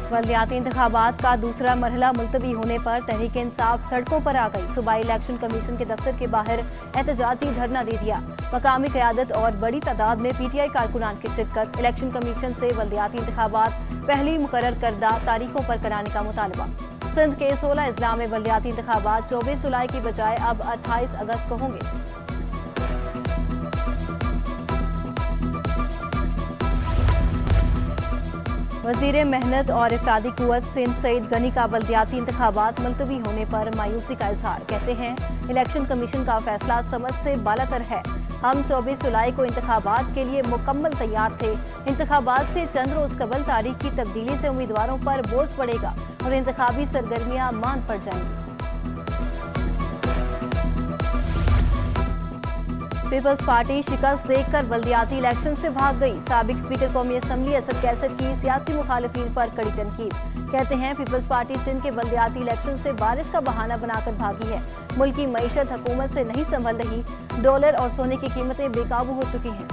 बल्दियाती इंतखाबात का दूसरा मरहला मुलतवी होने पर तहरीक इंसाफ सड़कों पर आ गई। सूबाई इलेक्शन कमीशन के दफ्तर के बाहर एहतजाजी धरना दे दिया। मकामी क़यादत और बड़ी तादाद में PTI कारकुनान की शिरकत। इलेक्शन कमीशन से बल्दियाती इंतखाबात पहली मुकर्रर करदा तारीखों पर कराने का मुतालबा। सिंध के 16 अजला में बल्दियाती इंतखाबात 24 जुलाई की बजाय अब 28 अगस्त को होंगे। वज़ीर मेहनत और इफरादी कुव्वत सिंध सईद गनी का बल्दियाती इंतखाबात मुलतवी होने पर मायूसी का इजहार। कहते हैं इलेक्शन कमीशन का फैसला समझ से बालातर है। हम 24 जुलाई को इंतखाबात के लिए मुकम्मल तैयार थे। इंतखाबात से चंद रोज कबल तारीख की तब्दीली से उम्मीदवारों पर बोझ पड़ेगा और इंतखाबी सरगर्मियां मांद पड़ जाएंगी। पीपल्स पार्टी शिकस्त देखकर बल्दियाती इलेक्शन से भाग गई। साबिक स्पीकर कौमी असम्बली असद कैसर की सियासी मुखालिफिन पर कड़ी तनकीद। कहते हैं पीपल्स पार्टी सिंध के बल्दियाती इलेक्शन से बारिश का बहाना बनाकर भागी है। मुल्क की मईशत हुकूमत से नहीं संभल रही। डॉलर और सोने की कीमतें बेकाबू हो चुकी हैं।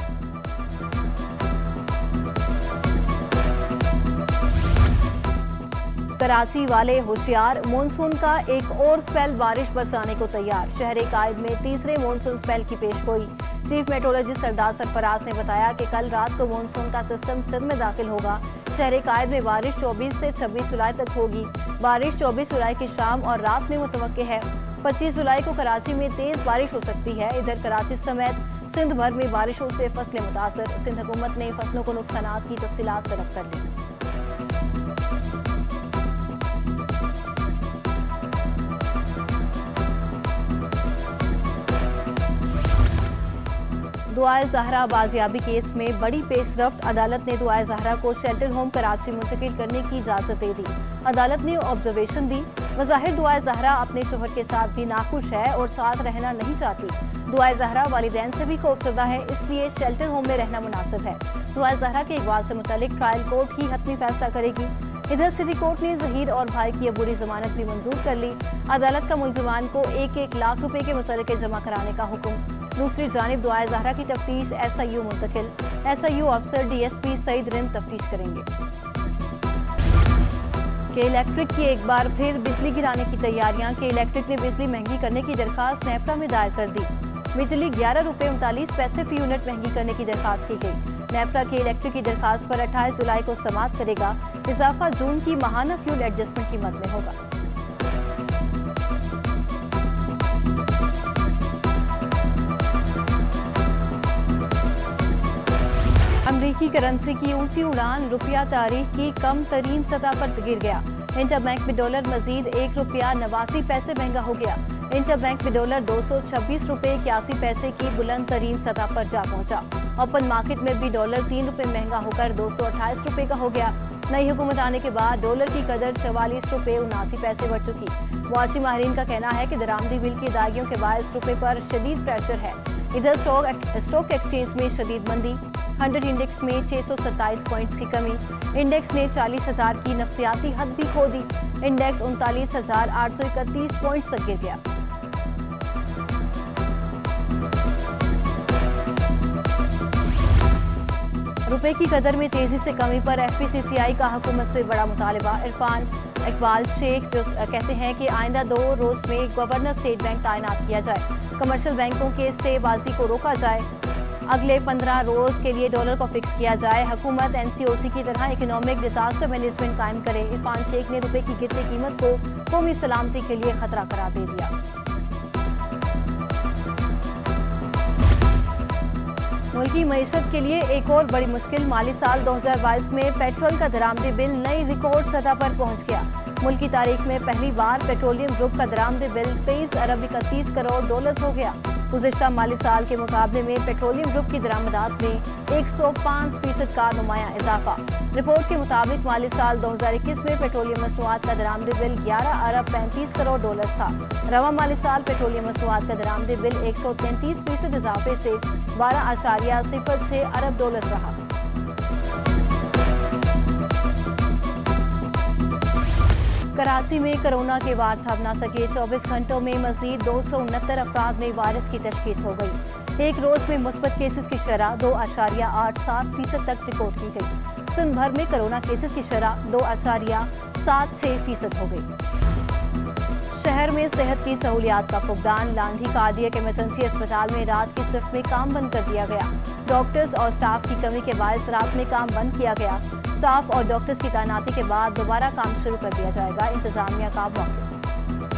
कराची वाले होशियार, मानसून का एक और स्पेल बारिश बरसाने को तैयार। शहर कायद में तीसरे मानसून स्पेल की पेशगोई। चीफ मेट्रोलॉजिस्ट सरदार सरफराज ने बताया कि कल रात को मानसून का सिस्टम सिंध में दाखिल होगा। शहर कायद में बारिश 24 से 26 जुलाई तक होगी। बारिश 24 जुलाई की शाम और रात में मुतवक्के है। 25 जुलाई को कराची में तेज बारिश हो सकती है। इधर कराची समेत सिंध भर में बारिशों से फसलें मुतासर। सिंध हुकूमत ने फसलों को नुकसानात की तफसीलात तलब कर दी। दुआए ज़हरा बाजियाबी केस में बड़ी पेशरफ्त। अदालत ने दुआए ज़हरा को शेल्टर होम कराची मुंतकिल करने की इजाज़त दे दी। अदालत ने ऑब्जर्वेशन दी। बज़ाहिर दुआए ज़हरा अपने शोहर के साथ भी नाखुश है और साथ रहना नहीं चाहती। दुआए ज़हरा वालिदैन से भी खौफजदा है, इसलिए शेल्टर होम में रहना मुनासिब है। दुआए ज़हरा के इकबाल से मुतालिक ट्रायल कोर्ट ही हतमी फैसला करेगी। इधर सिटी कोर्ट ने ज़हीर और भाई की अबूरी जमानत भी मंजूर कर ली। अदालत का मुल्जिमान को 1-1 लाख रुपए के मुसल्लके जमा कराने का हुक्म। दूसरी जानिब दुआए ज़हरा की तफ्तीश SIU मुंतकिल। SIU अफसर DSP सईद रिंद तफ्तीश करेंगे। के इलेक्ट्रिक की एक बार फिर बिजली गिराने की तैयारियां। के इलेक्ट्रिक ने बिजली महंगी करने की दरखास्त नेपरा में दायर कर दी। बिजली 11 रुपए 39 पैसे फी यूनिट महंगी करने की दरखास्त की गई। नेपरा के इलेक्ट्रिक की दरखास्त पर 28 जुलाई को समाअत करेगा। इजाफा जून की माहाना फ्यूल एडजस्टमेंट की मद में होगा। अमरीकी करेंसी की ऊंची उड़ान। रुपया तारीख की कम तरीन सतह पर गिर गया। इंटरबैंक में डॉलर मजीद 1 रुपया 89 पैसे महंगा हो गया। इंटरबैंक में डॉलर 226 रुपए 81 पैसे की बुलंद तरीन सतह पर जा पहुंचा। ओपन मार्केट में भी डॉलर 3 रुपए महंगा होकर 228 रुपए का हो गया। नई हुकूमत आने के बाद डॉलर की कदर 44 रुपए 79 पैसे बढ़ चुकी। मुआशी माहिरीन का कहना है कि दरामदी बिल की अदायगियों के बायस रुपए पर शदीद प्रेशर है। इधर स्टॉक एक्सचेंज में शदीद मंदी। 100 इंडेक्स में 627 पॉइंट्स की कमी। इंडेक्स ने 40,000 की नफसियाती हद भी खो दी। इंडेक्स 39,831 पॉइंट्स तक गिर गया। रुपए की कदर में तेजी से कमी पर FPCCI का हुकूमत से बड़ा मुतालबा। इरफान इकबाल शेख जो कहते हैं कि आइंदा 2 रोज में गवर्नर स्टेट बैंक तैनात किया जाए। कमर्शियल बैंकों के स्टेबाजी को रोका जाए। अगले 15 रोज के लिए डॉलर को फिक्स किया जाए। हुकूमत NCOC की तरह इकोनॉमिक डिजास्टर मैनेजमेंट कायम करे। इरफान शेख ने रुपए की गिरती कीमत को कौमी सलामती के लिए खतरा करार दे दिया। मुल्क की मईशत के लिए एक और बड़ी मुश्किल। माली साल 2022 में पेट्रोल का दरामदी बिल नई रिकॉर्ड सतह पर पहुंच गया। मुल्क की तारीख में पहली बार पेट्रोलियम ग्रुप का दरामदी बिल 23 अरब 31 करोड़ डॉलर हो गया। गुज़िश्ता माली साल के मुकाबले में पेट्रोलियम ग्रुप की दरामदात में 105% का नुमाया इजाफा। रिपोर्ट के मुताबिक माली साल 2021 में पेट्रोलियम मसनूआत का दरामदी बिल 11 अरब 35 करोड़ डॉलर था। रवा माली साल पेट्रोलियम मसनूआत का दरामदी बिल 133% इजाफे से 12.06 अरब डॉलर रहा। कराची में कोरोना के वार थम ना सके। 24 घंटों में मजीद 269 अफराद में वायरस की तशखीस हो गई। एक रोज में मुस्बत केसेस की शरह 2.87% तक रिकॉर्ड की गई। सिंध भर में कोरोना केसेस की शरह 2.76% हो गई। शहर में सेहत की सहूलियात का फुकदान। लांधी कार्डियक इमरजेंसी अस्पताल में रात की शिफ्ट में काम बंद कर दिया गया। डॉक्टर्स और स्टाफ की कमी के बायस रात में काम बंद किया गया। स्टाफ और डॉक्टर्स की तैनाती के बाद दोबारा काम शुरू कर दिया जाएगा। इंतजामिया का मौका।